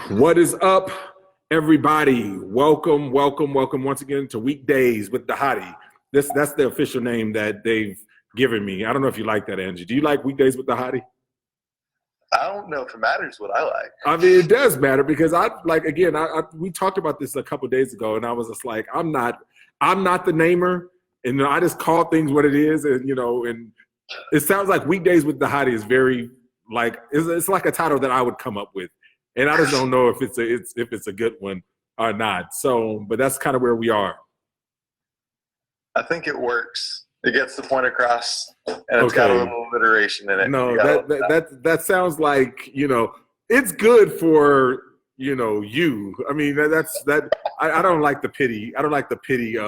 What is up, everybody? Welcome once again to Weekdays with Dhati. That's the official name that they've given me. I don't know if you like that, Angie. Do you like Weekdays with Dhati? I don't know if it matters what I like. I mean, it does matter because we talked about this a couple of days ago, and I was just like, I'm not the namer, and I just call things what it is, and it sounds like Weekdays with Dhati is very it's like a title that I would come up with. And I just don't know if it's a good one or not. So, but that's kind of where we are. I think it works. It gets the point across, and it's got a little alliteration in it. No, that sounds like it's good for you. I mean I don't like the pity. I don't like the pity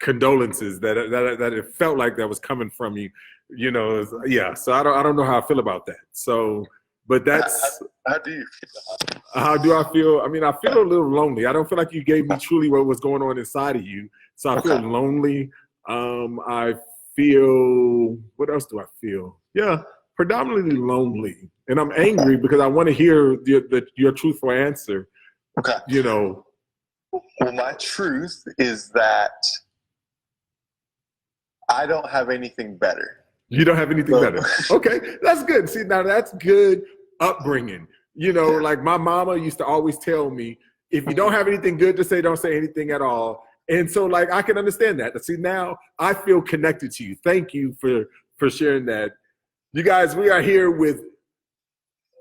condolences that it felt like that was coming from you. Yeah. So I don't know how I feel about that. So. But that's how do you feel? How do I feel? I mean, I feel a little lonely. I don't feel like you gave me truly what was going on inside of you. So I feel lonely. I feel, what else do I feel? Yeah, predominantly lonely. And I'm angry because I want to hear your truthful answer. Okay. Well, my truth is that I don't have anything better. You don't have anything better. Okay, that's good. See, now that's good upbringing. Like my mama used to always tell me, if you don't have anything good to say, don't say anything at all. And so I can understand that. See, now I feel connected to you. Thank you for sharing that. You guys, we are here with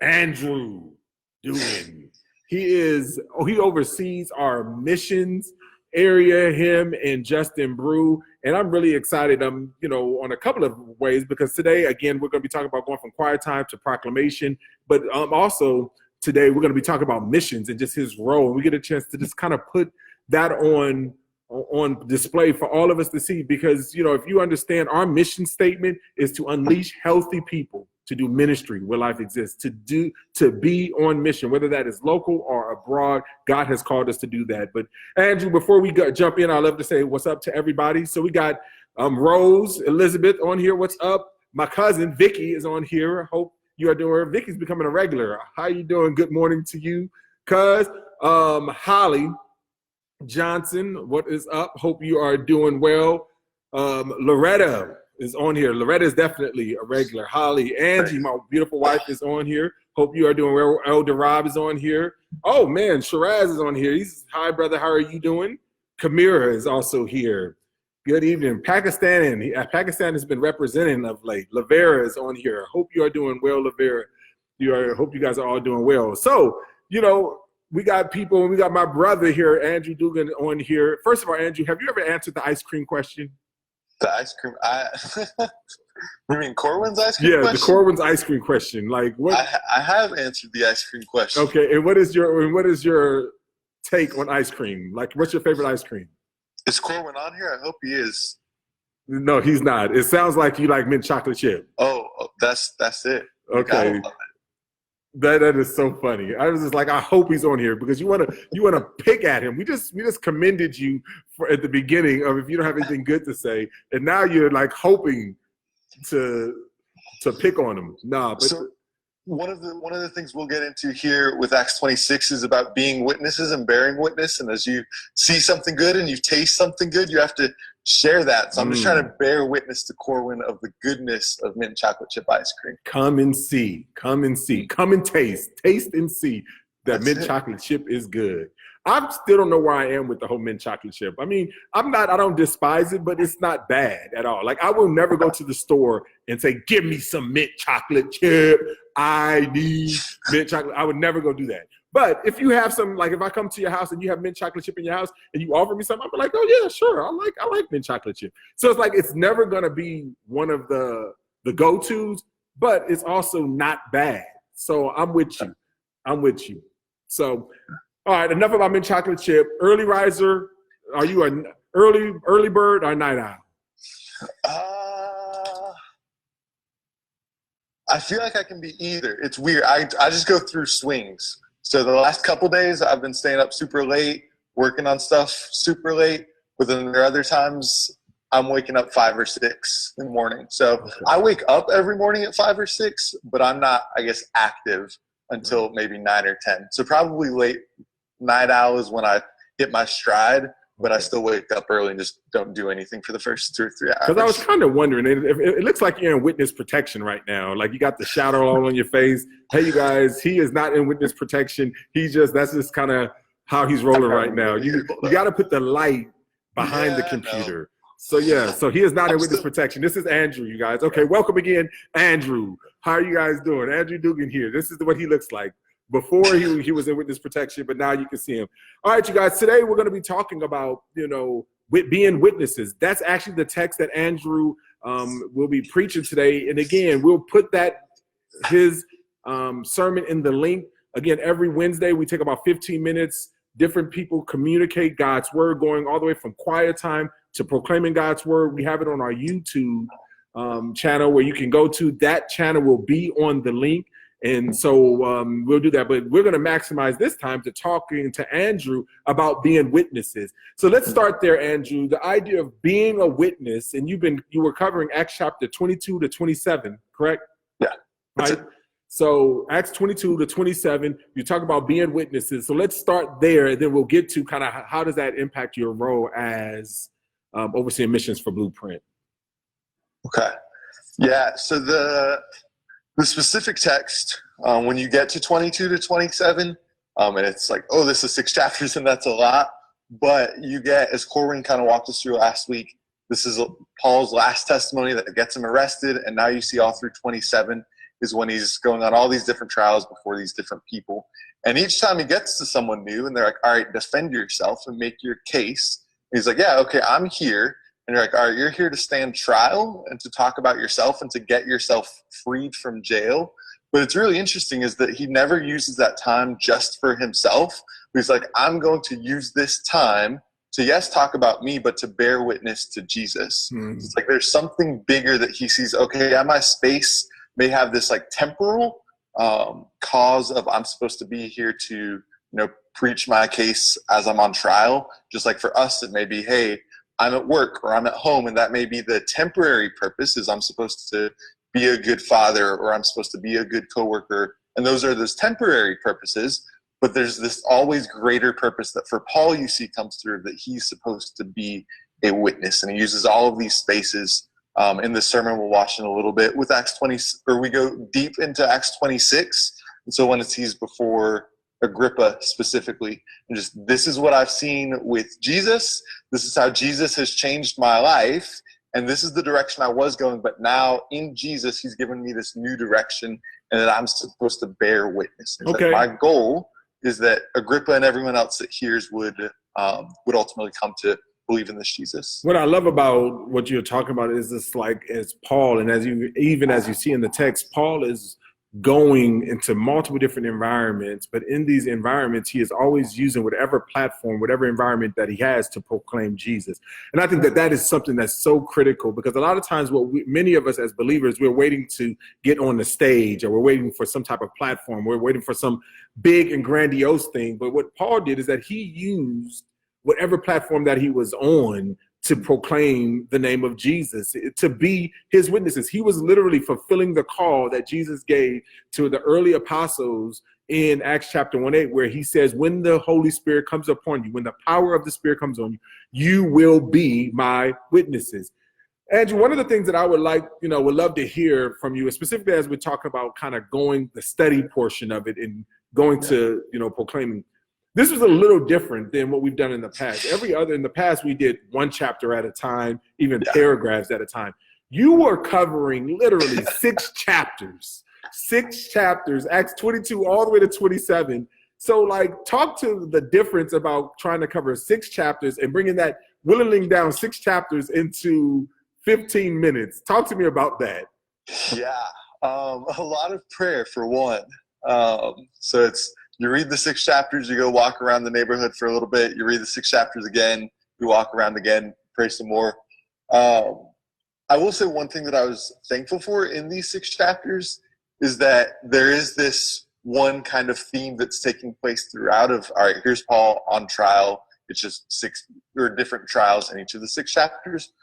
Andrew Dugan. He oversees our missions area, him and Justin Brew. And I'm really excited, on a couple of ways, because today, again, we're going to be talking about going from quiet time to proclamation. But also today, we're going to be talking about missions and just his role. And we get a chance to just kind of put that on display for all of us to see. Because, if you understand, our mission statement is to unleash healthy people to do ministry where life exists, to be on mission, whether that is local or abroad. God has called us to do that. But Andrew, before we jump in, I'd love to say what's up to everybody. So we got Rose, Elizabeth on here. What's up? My cousin Vicky is on here. Hope you are doing. Vicky's becoming a regular. How you doing? Good morning to you, cuz. Holly Johnson, what is up? Hope you are doing well. Loretta is on here. Loretta is definitely a regular. Holly, Angie, my beautiful wife, is on here. Hope you are doing well. Elder Rob is on here. Oh man, Shiraz is on here. Hi brother, how are you doing? Kamira is also here. Good evening. Pakistan has been representing of late. Lavera is on here. Hope you are doing well, Lavera. Hope you guys are all doing well. So, we got people. We got my brother here, Andrew Dugan, on here. First of all, Andrew, have you ever answered the ice cream question? The ice cream, you mean Corwin's ice cream question? Yeah, the Corwin's ice cream question. Like what? I have answered the ice cream question. Okay, and what is your take on ice cream? Like, what's your favorite ice cream? Is Corwin on here? I hope he is. No, he's not. It sounds like you like mint chocolate chip. Oh, that's it. Okay. That is so funny. I was just like, I hope he's on here because you wanna pick at him. We just commended you at the beginning of if you don't have anything good to say, and now you're like hoping to pick on him. Nah, but so one of the things we'll get into here with Acts 26 is about being witnesses and bearing witness. And as you see something good and you taste something good, you have to share that. So I'm just trying to bear witness to Corwin of the goodness of mint chocolate chip ice cream. Come and see. Come and taste and see that mint chocolate chip is good. I still don't know where I am with the whole mint chocolate chip. I mean, I don't despise it, but it's not bad at all. Like, I will never go to the store and say, give me some mint chocolate chip. I need mint chocolate. I would never go do that. But if you have some, like if I come to your house and you have mint chocolate chip in your house and you offer me something, I'm like, oh yeah, sure. I like mint chocolate chip. So it's like, it's never going to be one of the go-tos, but it's also not bad. So I'm with you. So, all right, enough about mint chocolate chip. Early riser, are you an early bird or night owl? I feel like I can be either. It's weird. I just go through swings. So the last couple days, I've been staying up super late, working on stuff super late. But then there are other times I'm waking up 5 or 6 in the morning. So I wake up every morning at 5 or 6, but I'm not, I guess, active until maybe 9 or 10. So probably late night hours when I hit my stride, but I still wake up early and just don't do anything for the first 2 or 3 hours. Because I was kind of wondering, it looks like you're in witness protection right now. Like you got the shadow all on your face. Hey, you guys, he is not in witness protection. That's just kind of how he's rolling right now. You got to put the light behind the computer. So he is not in witness protection. This is Andrew, you guys. Okay, welcome again, Andrew. How are you guys doing? Andrew Dugan here. This is what he looks like. Before he was in witness protection, but now you can see him. All right, you guys, today we're going to be talking about, being witnesses. That's actually the text that Andrew will be preaching today. And again, we'll put his sermon in the link. Again, every Wednesday we take about 15 minutes. Different people communicate God's word, going all the way from quiet time to proclaiming God's word. We have it on our YouTube channel where you can go to. That channel will be on the link. And so we'll do that, but we're going to maximize this time to talking to Andrew about being witnesses. So let's start there, Andrew. The idea of being a witness, and you were covering Acts chapter 22 to 27, correct? Yeah. Right. So Acts 22 to 27, you talk about being witnesses. So let's start there, and then we'll get to kind of how does that impact your role as overseeing missions for Blueprint. Okay. Yeah. So the specific text, when you get to 22 to 27, and it's like, oh, this is 6 chapters and that's a lot. But you get, as Corwin kind of walked us through last week, this is Paul's last testimony that gets him arrested. And now you see all through 27 is when he's going on all these different trials before these different people. And each time he gets to someone new and they're like, all right, defend yourself and make your case. And he's like, yeah, okay, I'm here. And you're like, all right, you're here to stand trial and to talk about yourself and to get yourself freed from jail. But it's really interesting is that he never uses that time just for himself. He's like, I'm going to use this time to, yes, talk about me, but to bear witness to Jesus. Mm-hmm. It's like there's something bigger that he sees. Okay, yeah, my space may have this like temporal cause of I'm supposed to be here to, preach my case as I'm on trial. Just like for us, it may be, hey, I'm at work or I'm at home, and that may be the temporary purpose is I'm supposed to be a good father or I'm supposed to be a good coworker. And those are those temporary purposes, but there's this always greater purpose that for Paul you see comes through that he's supposed to be a witness. And he uses all of these spaces in the sermon we'll watch in a little bit with Acts 20, or we go deep into Acts 26. And so when he's before Agrippa specifically, and just this is what I've seen with Jesus. This is how Jesus has changed my life, and this is the direction I was going. But now in Jesus, he's given me this new direction, and that I'm supposed to bear witness. Okay. My goal is that Agrippa and everyone else that hears would ultimately come to believe in this Jesus. What I love about what you're talking about is this, like as Paul, and as you see in the text, Paul is going into multiple different environments, but in these environments, he is always using whatever platform, whatever environment that he has to proclaim Jesus. And I think that is something that's so critical, because a lot of times many of us as believers, we're waiting to get on the stage, or we're waiting for some type of platform. We're waiting for some big and grandiose thing. But what Paul did is that he used whatever platform that he was on to proclaim the name of Jesus, to be his witnesses. He was literally fulfilling the call that Jesus gave to the early apostles in Acts chapter 1:8, where he says, when the Holy Spirit comes upon you, when the power of the Spirit comes on you, you will be my witnesses. Andrew, one of the things that I would love to hear from you, specifically as we're talking about kind of going the study portion of it and going to, proclaiming. This was a little different than what we've done in the past. In the past, we did one chapter at a time, even paragraphs at a time. You were covering literally 6 chapters, Acts 22 all the way to 27. So talk to the difference about trying to cover 6 chapters and bringing that, whittling down 6 chapters into 15 minutes. Talk to me about that. Yeah, a lot of prayer for one. So it's, you read the 6 chapters, you go walk around the neighborhood for a little bit, you read the 6 chapters again, you walk around again, pray some more. I will say one thing that I was thankful for in these 6 chapters is that there is this one kind of theme that's taking place throughout of, all right, here's Paul on trial. It's just 6 or different trials in each of the 6 chapters.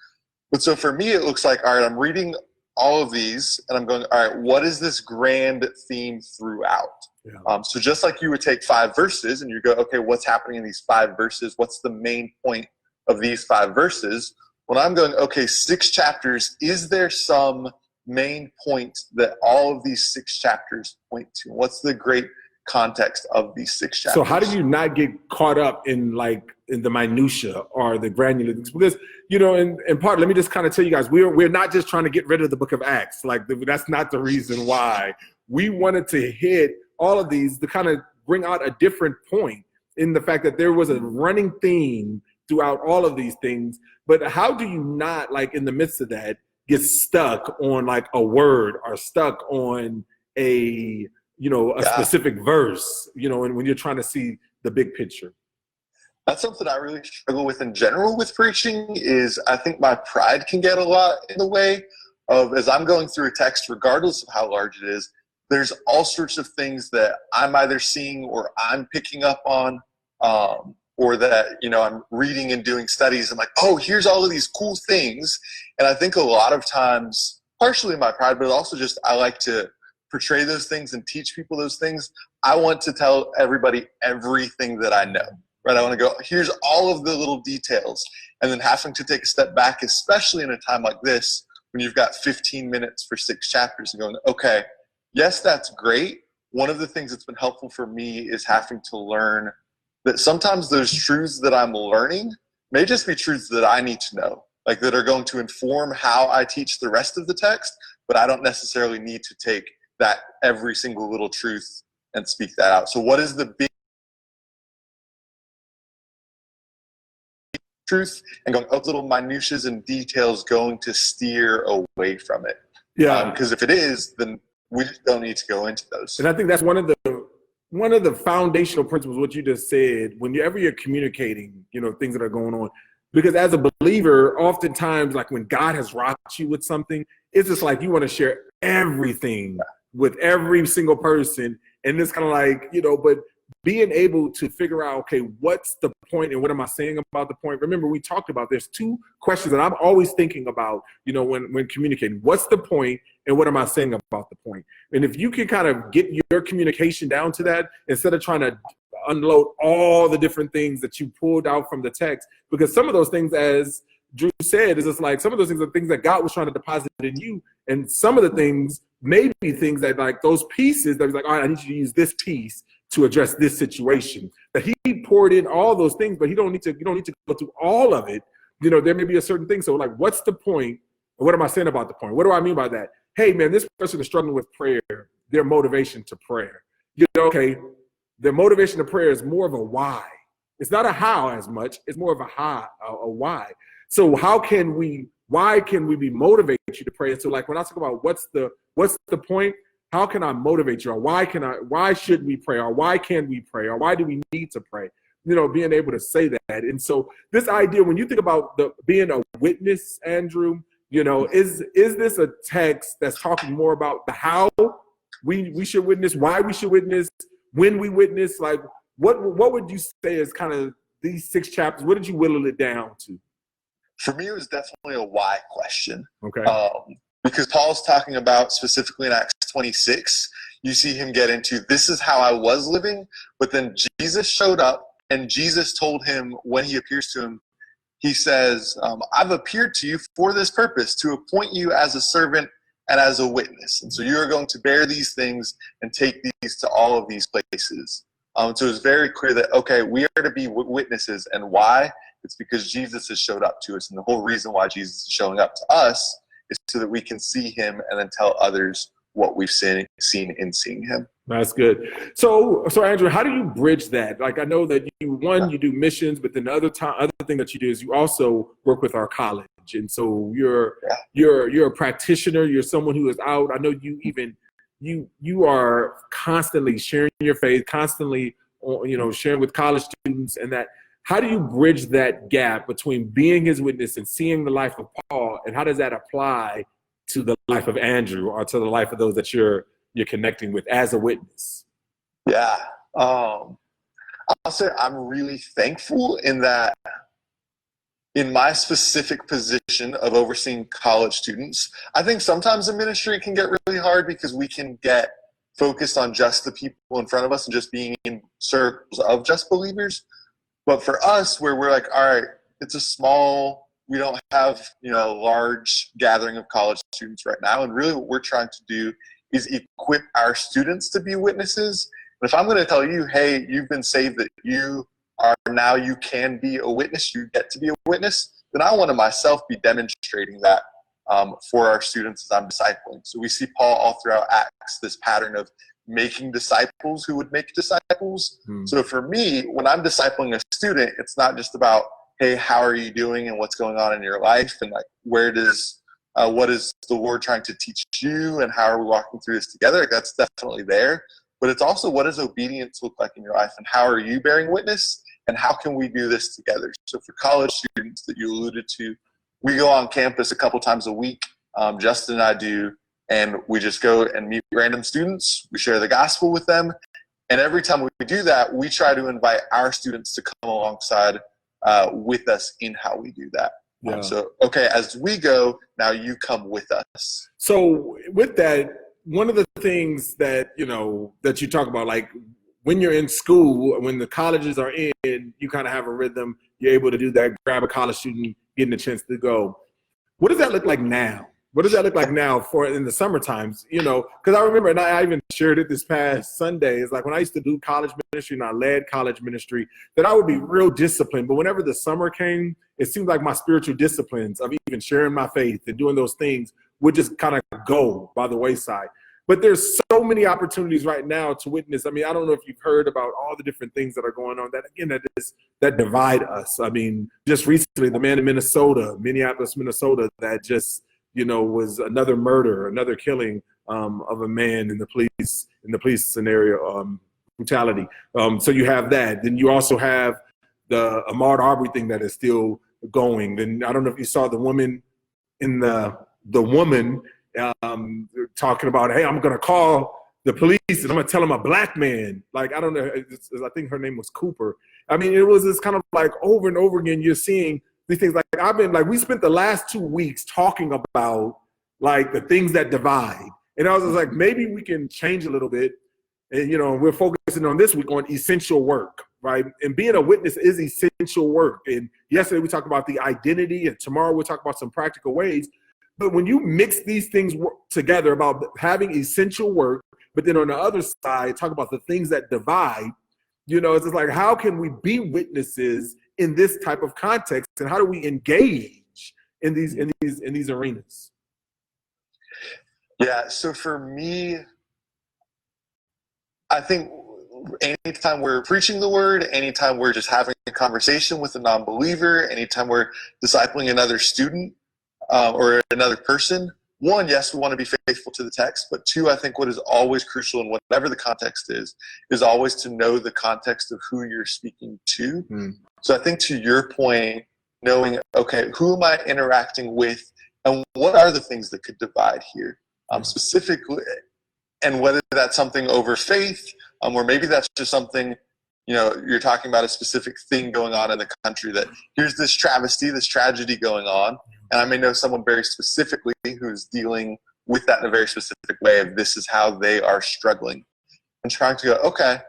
But so for me, it looks like, all right, I'm reading all of these and I'm going, all right, what is this grand theme throughout? Yeah. So just like you would take 5 verses and you go, okay, what's happening in these 5 verses? What's the main point of these 5 verses? When I'm going, okay, 6 chapters, is there some main point that all of these 6 chapters point to? What's the great context of these 6 chapters? So how do you not get caught up in the minutia or the granular things? Because, in part, let me just kind of tell you guys, we're not just trying to get rid of the book of Acts. That's not the reason why. We wanted to hit all of these to kind of bring out a different point in the fact that there was a running theme throughout all of these things. But how do you not, in the midst of that, get stuck on a word or stuck on a specific verse, and when you're trying to see the big picture? That's something I really struggle with in general with preaching. Is I think my pride can get a lot in the way of, as I'm going through a text, regardless of how large it is, there's all sorts of things that I'm either seeing or I'm picking up on, or that, I'm reading and doing studies. I'm like, oh, here's all of these cool things. And I think a lot of times, partially my pride, but also just I like to portray those things and teach people those things. I want to tell everybody everything that I know, right? I want to go, here's all of the little details. And then having to take a step back, especially in a time like this, when you've got 15 minutes for 6 chapters and going, okay, yes, that's great. One of the things that's been helpful for me is having to learn that sometimes those truths that I'm learning may just be truths that I need to know, that are going to inform how I teach the rest of the text, but I don't necessarily need to take that every single little truth and speak that out. So what is the big truth, and going, little minutiae and details going to steer away from it? Yeah. Because if it is, then we just don't need to go into those. And I think that's one of the foundational principles, what you just said, whenever you're communicating, things that are going on. Because as a believer, oftentimes, when God has rocked you with something, it's just you want to share everything with every single person. And it's kind of but being able to figure out, okay, what's the point and what am I saying about the point? Remember, we talked about there's 2 questions that I'm always thinking about, when communicating. What's the point and what am I saying about the point? And if you can kind of get your communication down to that, instead of trying to unload all the different things that you pulled out from the text, because some of those things, as Drew said, is just some of those things are things that God was trying to deposit in you. And some of the things may be things that those pieces that was all right, I need you to use this piece to address this situation, that he poured in all those things, but you don't need to go through all of it. There may be a certain thing. So what's the point? What am I saying about the point? What do I mean by that? Hey man, this person is struggling with prayer, their motivation to prayer. Okay, their motivation to prayer is more of a why. It's not a how as much, it's more of a why. So why can we be motivated you to pray? And so when I talk about what's the point, how can I motivate you? Or why should we pray? Or why can we pray? Or why do we need to pray? Being able to say that. And so this idea, when you think about being a witness, Andrew, is this a text that's talking more about the how we should witness, why we should witness, when we witness? What would you say is kind of these 6 chapters? What did you whittle it down to? For me, it was definitely a why question. Okay. Because Paul's talking about, specifically in Acts 26, you see him get into, this is how I was living, but then Jesus showed up, and Jesus told him, when he appears to him, he says, I've appeared to you for this purpose, to appoint you as a servant and as a witness. And so you are going to bear these things and take these to all of these places. So it's very clear that, okay, we are to be witnesses. And why? It's because Jesus has showed up to us. And the whole reason why Jesus is showing up to us is so that we can see him and then tell others what we've seen in seeing him. That's good. So Andrew, how do you bridge that? I know that you do missions, but then the other thing that you do is you also work with our college. And so you're a practitioner, you're someone who is out. I know you are constantly sharing your faith, constantly sharing with college students, and that. How do you bridge that gap between being his witness and seeing the life of Paul, and how does that apply to the life of Andrew or to the life of those that you're connecting with as a witness? Yeah. I'll say I'm really thankful in that in my specific position of overseeing college students, I think sometimes the ministry can get really hard because we can get focused on just the people in front of us and just being in circles of just believers. But for us, where we're like, all right, it's a small, we don't have, a large gathering of college students right now. And really what we're trying to do is equip our students to be witnesses. And if I'm going to tell you, hey, you've been saved, that you are now, you can be a witness, you get to be a witness, then I want to myself be demonstrating that for our students as I'm discipling. So we see Paul all throughout Acts, this pattern of making disciples who would make disciples. So for me, when I'm discipling a student, it's not just about, hey, how are you doing and what's going on in your life, and like what is the Lord trying to teach you, and how are we walking through this together? Like, that's definitely there. But it's also, what does obedience look like in your life, and how are you bearing witness, and how can we do this together? So for college students that you alluded to, we go on campus a couple times a week. Justin and I do, and we just go and meet random students. We share the gospel with them. And every time we do that, we try to invite our students to come alongside with us in how we do that. Yeah. So, okay, as we go, now you come with us. So with that, one of the things that, that you talk about, like when you're in school, when the colleges are in, you kind of have a rhythm. You're able to do that, grab a college student, getting a chance to go. What does that look like now? What does that look like now for in the summer times? Because I remember, and I even shared it this past Sunday, it's like when I used to do college ministry and I led college ministry, that I would be real disciplined. But whenever the summer came, it seemed like my spiritual disciplines of even sharing my faith and doing those things would just kind of go by the wayside. But there's so many opportunities right now to witness. I mean, I don't know if you've heard about all the different things that are going on that divide us. I mean, just recently, the man in Minneapolis, Minnesota, that just, was another murder, another killing of a man in the police scenario, brutality. So you have that. Then you also have the Ahmaud Arbery thing that is still going. Then I don't know if you saw the woman talking about, hey, I'm going to call the police and I'm going to tell them a black man. Like, I don't know. I think her name was Cooper. I mean, it was this kind of like over and over again, you're seeing these things. Like we spent the last 2 weeks talking about like the things that divide. And I was just like, maybe we can change a little bit. And, we're focusing on this week on essential work, right? And being a witness is essential work. And yesterday we talked about the identity, and tomorrow we'll talk about some practical ways. But when you mix these things together about having essential work, but then on the other side, talk about the things that divide, it's just like, how can we be witnesses in this type of context, and how do we engage in these arenas? Yeah, so for me, I think anytime we're preaching the word, anytime we're just having a conversation with a non-believer, anytime we're discipling another student, or another person, one, yes, we want to be faithful to the text, but two, I think what is always crucial in whatever the context is always to know the context of who you're speaking to. So I think to your point, knowing, okay, who am I interacting with, and what are the things that could divide here, specifically, and whether that's something over faith, or maybe that's just something, you're talking about a specific thing going on in the country, that here's this travesty, this tragedy going on, and I may know someone very specifically who's dealing with that in a very specific way of this is how they are struggling. And trying to go, okay,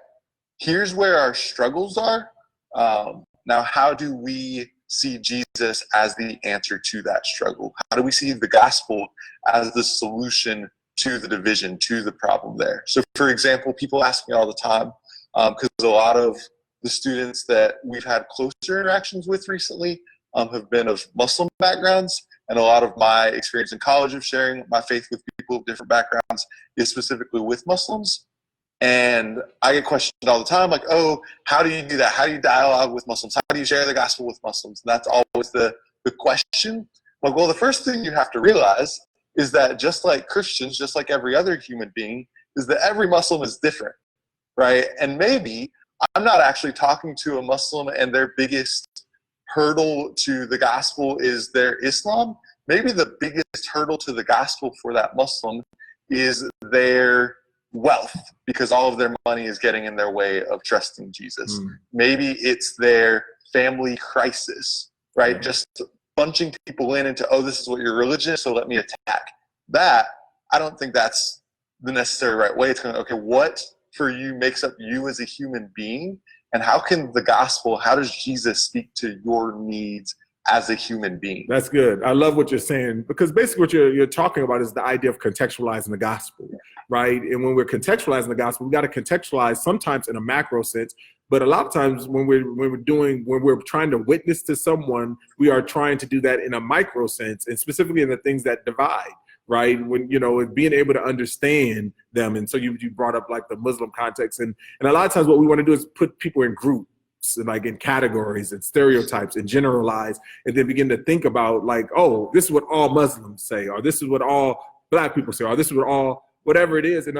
here's where our struggles are. Now, how do we see Jesus as the answer to that struggle? How do we see the gospel as the solution to the division, to the problem there? So, for example, people ask me all the time, because a lot of the students that we've had closer interactions with recently have been of Muslim backgrounds, and a lot of my experience in college of sharing my faith with people of different backgrounds is specifically with Muslims. And I get questioned all the time, like, oh, how do you do that? How do you dialogue with Muslims? How do you share the gospel with Muslims? And that's always the question. Like, well, the first thing you have to realize is that just like Christians, just like every other human being, is that every Muslim is different, right? And maybe I'm not actually talking to a Muslim and their biggest hurdle to the gospel is their Islam. Maybe the biggest hurdle to the gospel for that Muslim is their wealth, because all of their money is getting in their way of trusting Jesus. Maybe it's their family crisis, right? Just bunching people into, oh, this is what your religion is, so let me attack. That, I don't think that's the necessary right way. It's going, okay, what for you makes up you as a human being? And how can the gospel, how does Jesus speak to your needs as a human being? That's good. I love what you're saying, because basically what you're talking about is the idea of contextualizing the gospel, right? And when we're contextualizing the gospel, we got to contextualize sometimes in a macro sense, but a lot of times when we're trying to witness to someone, we are trying to do that in a micro sense, and specifically in the things that divide, right? When, being able to understand them. And so you brought up like the Muslim context, and a lot of times what we want to do is put people in groups, like in categories and stereotypes, and generalize, and then begin to think about like, oh, this is what all Muslims say, or this is what all Black people say, or this is what all whatever it is. And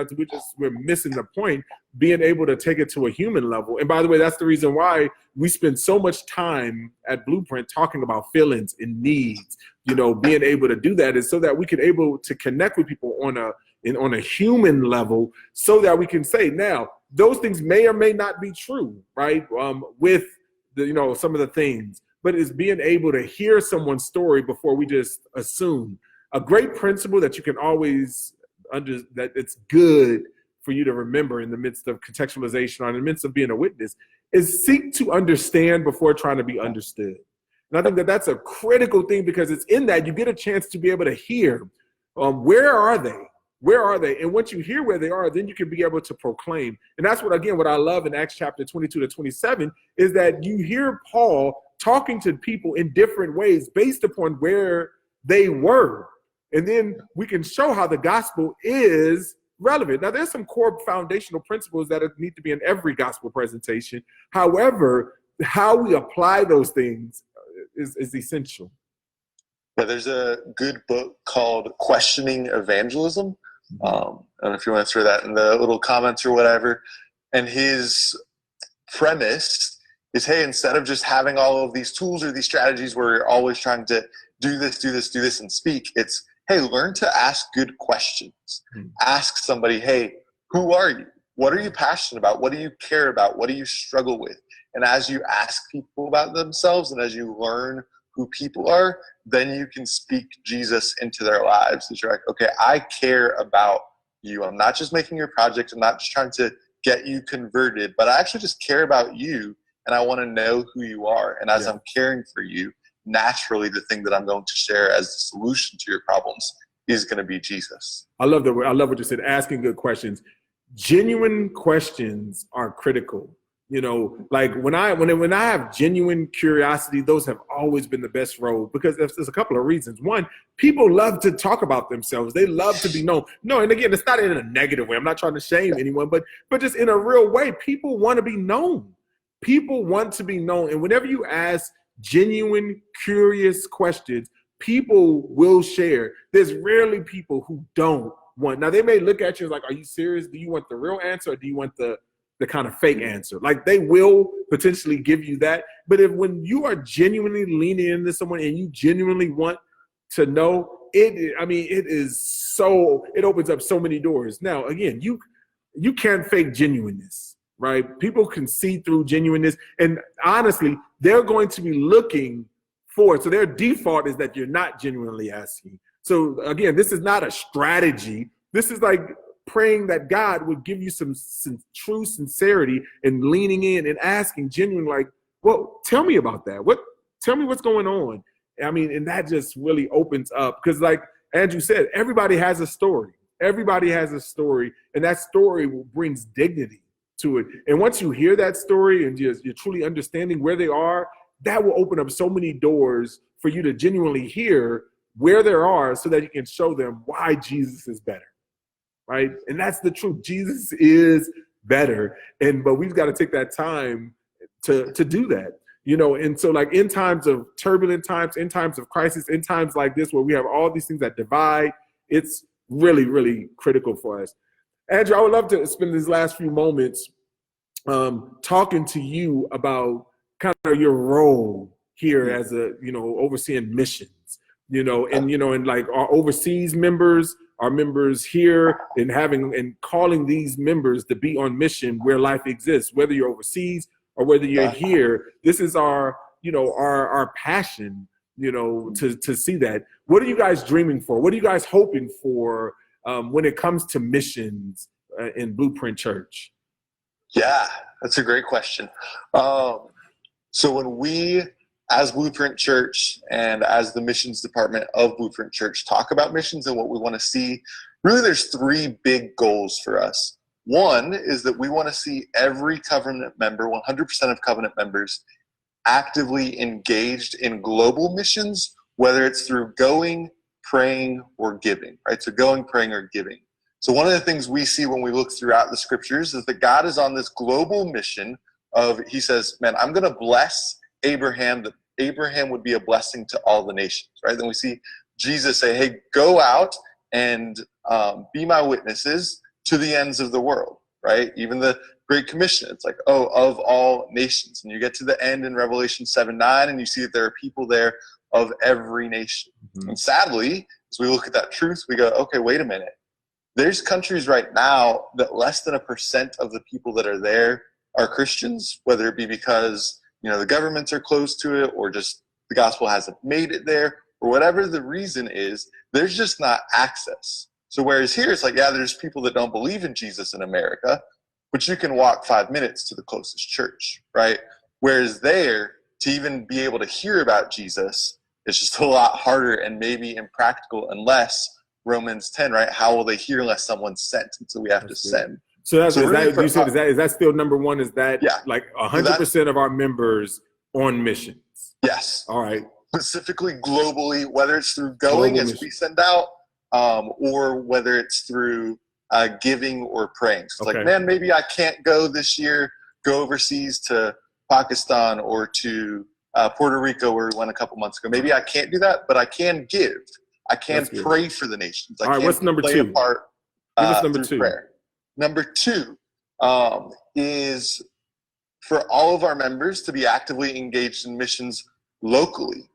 we're missing the point, being able to take it to a human level. And by the way, that's the reason why we spend so much time at Blueprint talking about feelings and needs. Being able to do that is so that we can able to connect with people on a human level, so that we can say, now, those things may or may not be true, right? With some of the things, but it's being able to hear someone's story before we just assume. A great principle that you can always that it's good for you to remember in the midst of contextualization, or in the midst of being a witness, is seek to understand before trying to be understood. And I think that that's a critical thing, because it's in that you get a chance to be able to hear, where are they? Where are they? And once you hear where they are, then you can be able to proclaim. And that's what I love in Acts chapter 22 to 27, is that you hear Paul talking to people in different ways based upon where they were. And then we can show how the gospel is relevant. Now, there's some core foundational principles that need to be in every gospel presentation. However, how we apply those things is essential. Yeah, there's a good book called Questioning Evangelism. I don't know if you want to throw that in the little comments or whatever. And his premise is, hey, instead of just having all of these tools or these strategies where you're always trying to do this, and speak, it's, hey, learn to ask good questions. Ask somebody, hey, who are you? What are you passionate about? What do you care about? What do you struggle with? And as you ask people about themselves, and as you learn who people are, then you can speak Jesus into their lives. That you're like, okay, I care about you. I'm not just making your project. I'm not just trying to get you converted, but I actually just care about you, and I want to know who you are. And as I'm caring for you, naturally the thing that I'm going to share as the solution to your problems is going to be Jesus. I love what you said, asking good questions. Genuine questions are critical. Like when I have genuine curiosity, those have always been the best road, because there's a couple of reasons. One, people love to talk about themselves. They love to be known. No, and again, it's not in a negative way. I'm not trying to shame anyone, but just in a real way, people want to be known. People want to be known. And whenever you ask genuine, curious questions, people will share. There's rarely people who don't want. Now, they may look at you like, are you serious? Do you want the real answer, or do you want the kind of fake answer? Like, they will potentially give you that. But when you are genuinely leaning into someone and you genuinely want to know, it opens up so many doors. Now, again, you can't fake genuineness, right? People can see through genuineness, and honestly, they're going to be looking for it. So their default is that you're not genuinely asking. So again, this is not a strategy. This is like praying that God would give you some true sincerity and leaning in and asking genuinely, like, well, tell me about that. Tell me what's going on. I mean, and that just really opens up, because like Andrew said, everybody has a story. Everybody has a story, and that story brings dignity to it. And once you hear that story and you're truly understanding where they are, that will open up so many doors for you to genuinely hear where they are, so that you can show them why Jesus is better, right? And that's the truth. Jesus is better, but we've got to take that time to do that, And so, like, in times of turbulent times, in times of crisis, in times like this where we have all these things that divide, it's really, really critical for us. Andrew, I would love to spend these last few moments talking to you about kind of your role here as overseeing missions, and like our overseas members, our members here, and calling these members to be on mission where life exists, whether you're overseas or whether you're here. This is our passion, to see that. What are you guys dreaming for? What are you guys hoping for when it comes to missions in Blueprint Church? Yeah, that's a great question. So when we, as Blueprint Church and as the missions department of Blueprint Church, talk about missions and what we want to see, really there's three big goals for us. One is that we want to see every covenant member, 100% of covenant members, actively engaged in global missions, whether it's through going, praying, or giving, right? So going, praying, or giving. So one of the things we see when we look throughout the scriptures is that God is on this global mission of, he says, man, I'm going to bless Abraham, that Abraham would be a blessing to all the nations, right? Then we see Jesus say, hey, go out and be my witnesses to the ends of the world, right? Even the Great Commission, it's like, oh, of all nations. And you get to the end in Revelation 7:9, and you see that there are people there of every nation. Mm-hmm. And sadly, as we look at that truth, we go, okay, wait a minute. There's countries right now that less than 1% of the people that are there are Christians, whether it be because, the governments are closed to it, or just the gospel hasn't made it there, or whatever the reason is, there's just not access. So whereas here, it's like, yeah, there's people that don't believe in Jesus in America, but you can walk 5 minutes to the closest church, right? Whereas there, to even be able to hear about Jesus, it's just a lot harder and maybe impractical unless Romans 10, right? How will they hear unless someone's sent? And so we have to send. So is that still number one? Is that like 100% of our members on missions? Yes. All right. Specifically globally, whether it's through going as we send out, or whether it's through giving or praying. So it's like, man, maybe I can't go this year, go overseas to Pakistan or to Puerto Rico where we went a couple months ago. Maybe I can't do that, but I can give. I can pray for the nations. All right, what's number two? Give us number two. Prayer. Number two is for all of our members to be actively engaged in missions locally,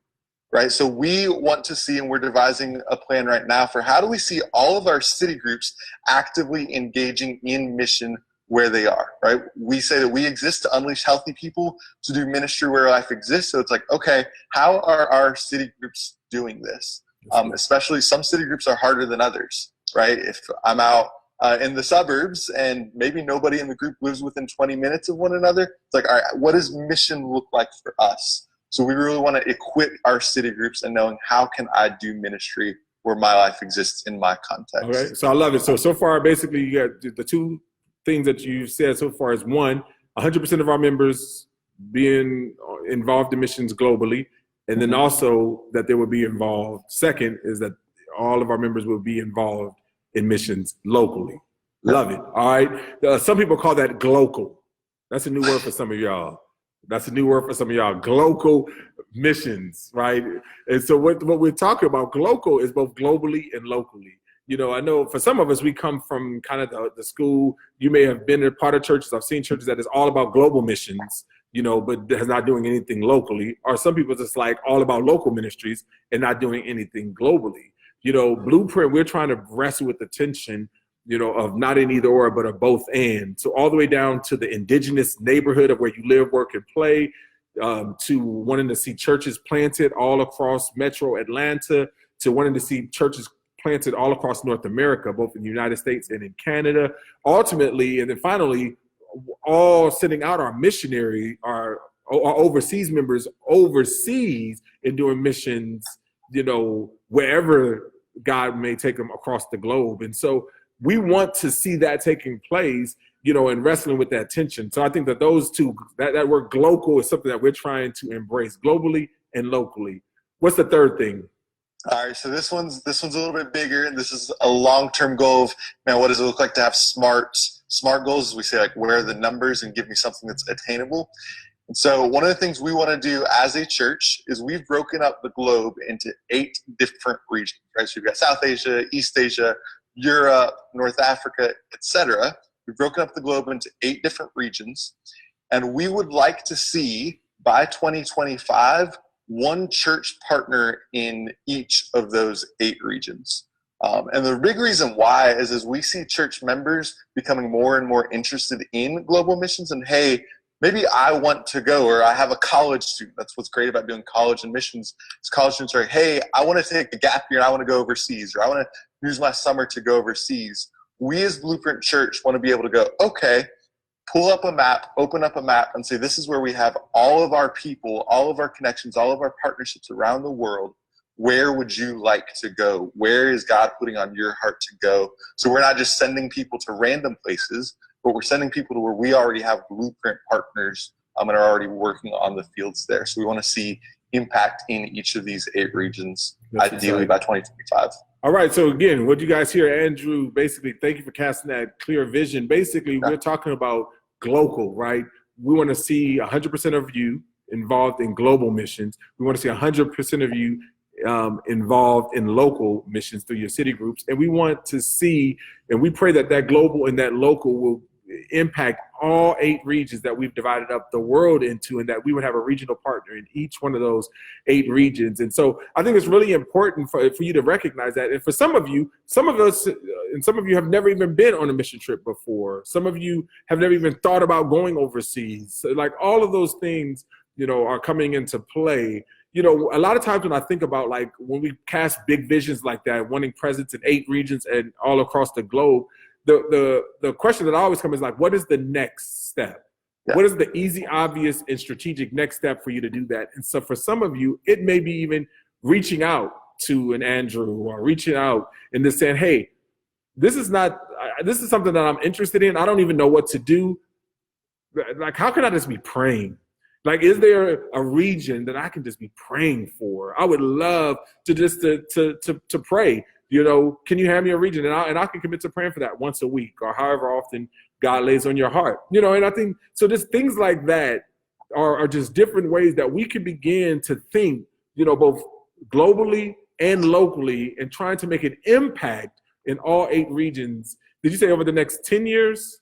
right? So we want to see, and we're devising a plan right now for how do we see all of our city groups actively engaging in mission where they are, right? We say that we exist to unleash healthy people to do ministry where life exists. So it's like, okay, how are our city groups doing this? Especially some city groups are harder than others, right? If I'm out in the suburbs and maybe nobody in the group lives within 20 minutes of one another, it's like, all right, what does mission look like for us? So we really want to equip our city groups and knowing how can I do ministry where my life exists in my context. Okay, so I love it. So far, basically, you got the two things that you've said so far is one, 100% of our members being involved in missions globally, and then also that they will be involved. Second is that all of our members will be involved in missions locally. Love it. All right. Some people call that glocal. That's a new word for some of y'all. Glocal missions, right? And so what we're talking about, glocal, is both globally and locally. I know for some of us, we come from kind of the school. You may have been a part of churches. I've seen churches that is all about global missions, but is not doing anything locally. Or some people just like all about local ministries and not doing anything globally. Blueprint, we're trying to wrestle with the tension, of not an either or, but a both and. So all the way down to the indigenous neighborhood of where you live, work, and play, to wanting to see churches planted all across metro Atlanta, to wanting to see churches planted all across North America, both in the United States and in Canada. Ultimately, and then finally, all sending out our missionary, our overseas members overseas and doing missions, wherever God may take them across the globe. And so we want to see that taking place, and wrestling with that tension. So I think that those two, that word glocal is something that we're trying to embrace globally and locally. What's the third thing? All right, so this one's a little bit bigger, and this is a long-term goal of, man, what does it look like to have smart goals? As we say, like, where are the numbers, and give me something that's attainable. And so one of the things we want to do as a church is we've broken up the globe into 8 different regions, right? So you've got South Asia, East Asia, Europe, North Africa, etc. We've broken up the globe into 8 different regions, and we would like to see by 2025 one church partner in each of those 8 regions. And the big reason why is as we see church members becoming more and more interested in global missions, and hey, maybe I want to go, or I have a college student. That's what's great about doing college and missions. Is college students are, hey, I want to take a gap year and I want to go overseas, or I want to use my summer to go overseas. We as Blueprint Church want to be able to go, okay, pull up a map, open up a map, and say, this is where we have all of our people, all of our connections, all of our partnerships around the world. Where would you like to go? Where is God putting on your heart to go? So we're not just sending people to random places, but we're sending people to where we already have Blueprint partners and are already working on the fields there. So we want to see impact in each of these 8 regions, ideally by 2025. All right. So again, what you guys hear, Andrew, basically, thank you for casting that clear vision. Basically, we're talking about global, right? We want to see 100% of you involved in global missions. We want to see 100% of you involved in local missions through your city groups. And we want to see, and we pray that that global and that local will impact all 8 regions that we've divided up the world into, and that we would have a regional partner in each one of those 8 regions. And so I think it's really important for you to recognize that. And for some of you, some of us, and some of you have never even been on a mission trip before. Some of you have never even thought about going overseas. So like all of those things, are coming into play. A lot of times when I think about like when we cast big visions like that, wanting presence in 8 regions and all across the globe, the question that always comes is like, what is the next step? Yeah. What is the easy, obvious, and strategic next step for you to do that? And so for some of you, it may be even reaching out to an Andrew or reaching out and just saying, hey, this is something that I'm interested in. I don't even know what to do. Like, how can I just be praying? Like, is there a region that I can just be praying for? I would love to just to pray. Can you hand me a region? And I can commit to praying for that once a week or however often God lays on your heart. And I think, so just things like that are just different ways that we can begin to think, both globally and locally, and trying to make an impact in all 8 regions. Did you say over the next 10 years?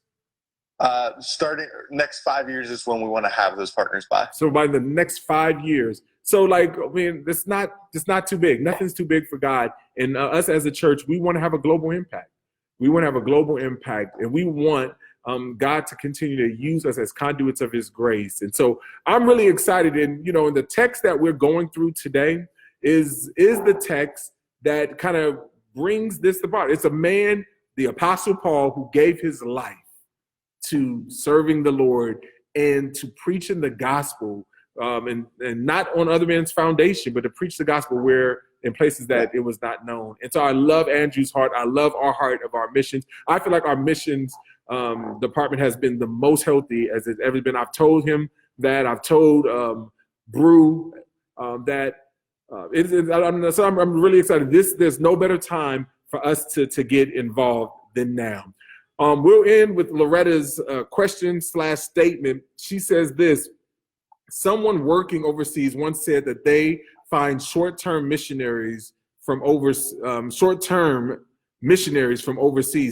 Starting next 5 years is when we want to have those partners by. So by the next 5 years. So it's not too big. Nothing's too big for God. And us as a church, we want to have a global impact. We want to have a global impact, and we want God to continue to use us as conduits of his grace. And so I'm really excited. And, in the text that we're going through today is the text that kind of brings this about. It's a man, the Apostle Paul, who gave his life to serving the Lord and to preaching the gospel, and not on other men's foundation, but to preach the gospel where in places that it was not known. And so I love Andrew's heart. I love our heart of our missions. I feel like our missions department has been the most healthy as it's ever been. I've told him that. I've told Brew that. So I'm really excited. There's no better time for us to get involved than now. We'll end with Loretta's question/statement. She says this: someone working overseas once said that they find short-term missionaries from overseas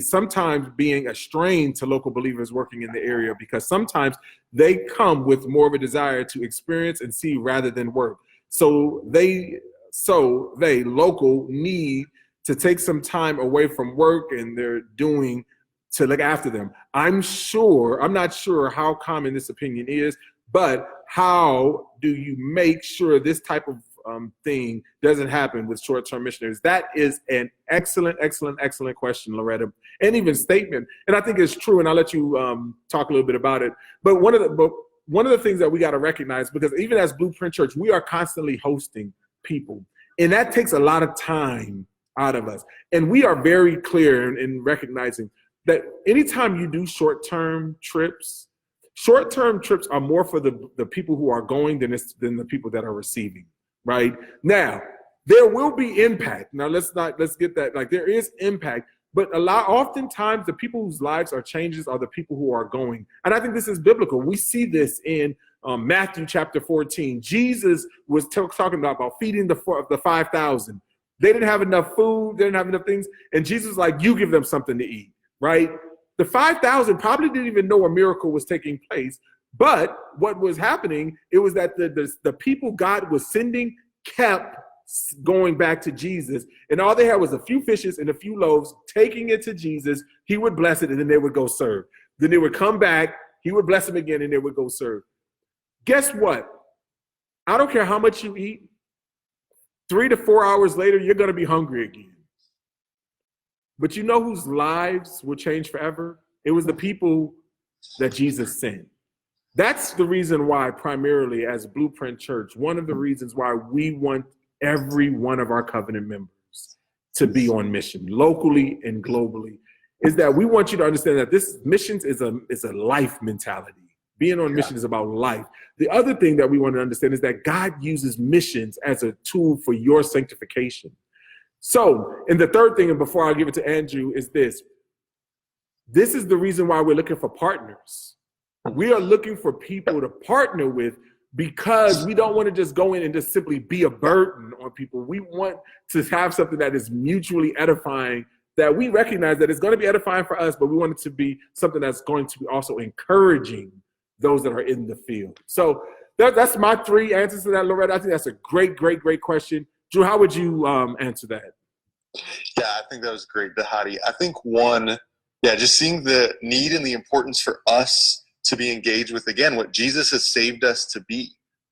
sometimes being a strain to local believers working in the area, because sometimes they come with more of a desire to experience and see rather than work. So they local need to take some time away from work and they're doing to look after them. I'm not sure how common this opinion is, but how do you make sure this type of thing doesn't happen with short-term missionaries? That is an excellent question, Loretta, and even statement. And I think it's true, and I'll let you talk a little bit about it. But one of the things that we got to recognize, because even as Blueprint Church, we are constantly hosting people, and that takes a lot of time out of us. And we are very clear in recognizing that anytime you do short-term trips are more for the people who are going than the people that are receiving, right? Now, there will be impact. Now, let's get that. Like, there is impact, but oftentimes the people whose lives are changes are the people who are going. And I think this is biblical. We see this in Matthew chapter 14. Jesus was talking about feeding the 5,000. They didn't have enough food. They didn't have enough things. And Jesus was like, you give them something to eat. Right? The 5,000 probably didn't even know a miracle was taking place. But what was happening, it was that the people God was sending kept going back to Jesus. And all they had was a few fishes and a few loaves, taking it to Jesus. He would bless it, and then they would go serve. Then they would come back. He would bless them again, and they would go serve. Guess what? I don't care how much you eat. 3 to 4 hours later, you're going to be hungry again. But you know whose lives will change forever? It was the people that Jesus sent. That's the reason why, primarily as Blueprint Church, one of the reasons why we want every one of our covenant members to be on mission, locally and globally, is that we want you to understand that this missions is a life mentality. Being on mission is about life. The other thing that we want to understand is that God uses missions as a tool for your sanctification. So, and the third thing, and before I give it to Andrew, is this. This is the reason why we're looking for partners. We are looking for people to partner with because we don't want to just go in and just simply be a burden on people. We want to have something that is mutually edifying, that we recognize that it's going to be edifying for us, but we want it to be something that's going to be also encouraging those that are in the field. So that's my three answers to that, Loretta. I think that's a great question. Drew, how would you answer that? Yeah, I think that was great, Dhati. I think one, just seeing the need and the importance for us to be engaged with, again, what Jesus has saved us to be.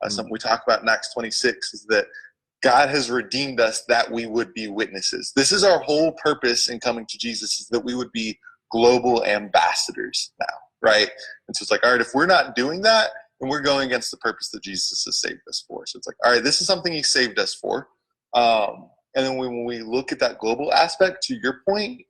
Something we talk about in Acts 26 is that God has redeemed us that we would be witnesses. This is our whole purpose in coming to Jesus, is that we would be global ambassadors now, right? And so it's like, all right, if we're not doing that, then we're going against the purpose that Jesus has saved us for. So it's like, all right, this is something he saved us for. And then when we look at that global aspect, to your point,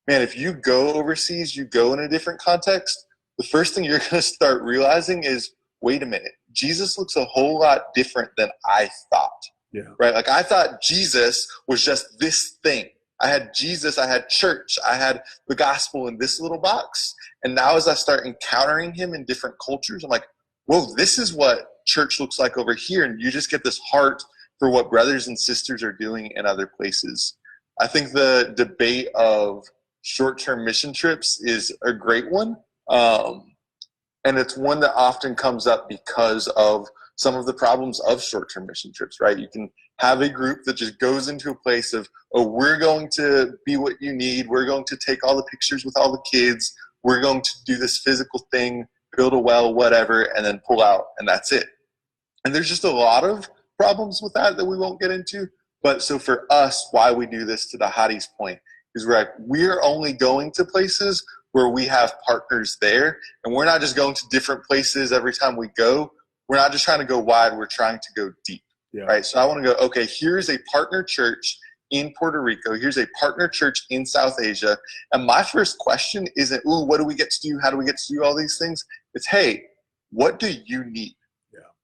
man, if you go overseas, you go in a different context, the first thing you're going to start realizing is, wait a minute, Jesus looks a whole lot different than I thought. Yeah. Right? Like I thought Jesus was just this thing. I had Jesus, I had church, I had the gospel in this little box. And now as I start encountering him in different cultures, I'm like, whoa, this is what church looks like over here. And you just get this heart for what brothers and sisters are doing in other places. I think the debate of short-term mission trips is a great one. And it's one that often comes up because of some of the problems of short-term mission trips, right? You can have a group that just goes into a place of, oh, we're going to be what you need. We're going to take all the pictures with all the kids. We're going to do this physical thing, build a well, whatever, and then pull out, and that's it. And there's just a lot of problems with that we won't get into. But so for us, why we do this, to Dhati's point, is we're only going to places where we have partners there, and we're not just going to different places every time we go. We're not just trying to go wide, we're trying to go deep, right? So I want to go, okay, here's a partner church in Puerto Rico. Here's a partner church in South Asia. And my first question isn't, ooh, what do we get to do? How do we get to do all these things? It's, hey, what do you need?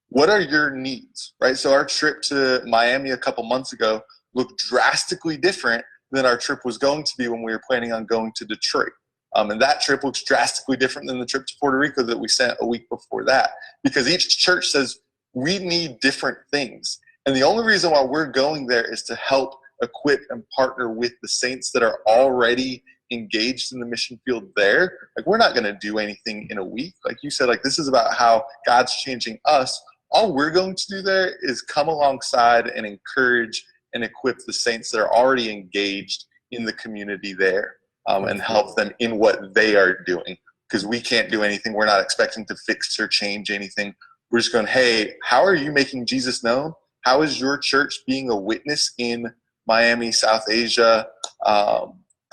What are your needs, right? So our trip to Miami a couple months ago looked drastically different than our trip was going to be when we were planning on going to Detroit. And that trip looks drastically different than the trip to Puerto Rico that we sent a week before that, because each church says we need different things. And the only reason why we're going there is to help equip and partner with the saints that are already engaged in the mission field there. Like, we're not going to do anything in a week. Like you said, like, this is about how God's changing us. All we're going to do there is come alongside and encourage and equip the saints that are already engaged in the community there, and help them in what they are doing, because we can't do anything. We're not expecting to fix or change anything. We're just going, hey, how are you making Jesus known? How is your church being a witness in Miami, South Asia,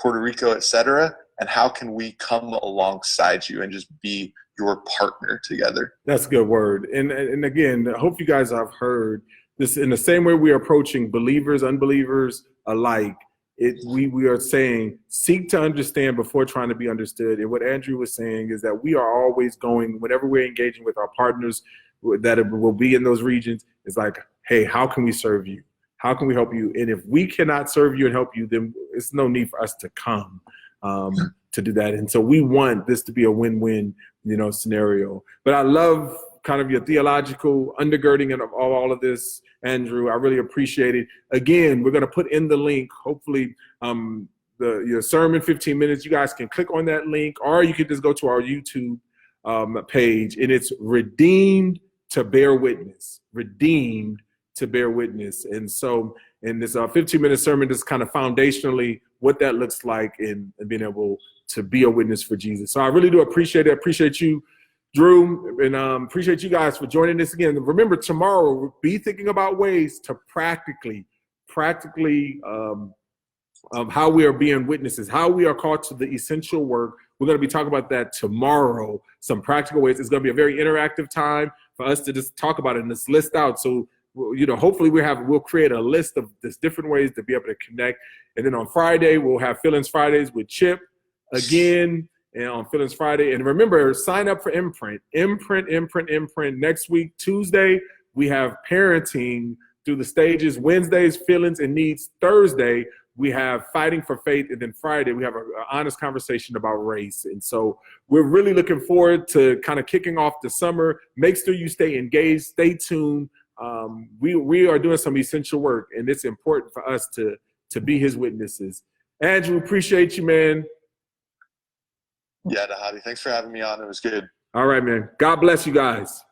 Puerto Rico, etc.? And how can we come alongside you and just be your partner together? That's a good word. And again, I hope you guys have heard this. In the same way we are approaching believers, unbelievers alike, we are saying, seek to understand before trying to be understood. And what Andrew was saying is that we are always going, whenever we're engaging with our partners that will be in those regions, it's like, hey, how can we serve you? How can we help you? And if we cannot serve you and help you, then it's no need for us to come to do that. And so we want this to be a win-win, scenario. But I love kind of your theological undergirding of all of this, Andrew. I really appreciate it. Again, we're going to put in the link, hopefully, your sermon, 15 minutes. You guys can click on that link, or you can just go to our YouTube page, and it's Redeemed to Bear Witness. Redeemed to Bear Witness. And so in this 15-minute sermon, just kind of foundationally what that looks like in being able to be a witness for Jesus. So I really do appreciate it. I appreciate you, Drew, and appreciate you guys for joining us again. Remember, tomorrow, we'll be thinking about ways to practically of how we are being witnesses, how we are called to the essential work. We're going to be talking about that tomorrow, some practical ways. It's going to be a very interactive time for us to just talk about it and just list out. So, hopefully we'll create a list of just different ways to be able to connect. And then on Friday, we'll have Feelings Fridays with Chip again, and on Feelings Friday. And remember, sign up for Imprint. Next week, Tuesday, we have parenting through the stages. Wednesdays, feelings and needs. Thursday, we have fighting for faith. And then Friday, we have an honest conversation about race. And so we're really looking forward to kind of kicking off the summer. Make sure you stay engaged, stay tuned. We are doing some essential work, and it's important for us to be his witnesses. Andrew, appreciate you, man. Yeah, Dhati, thanks for having me on. It was good. All right, man. God bless you guys.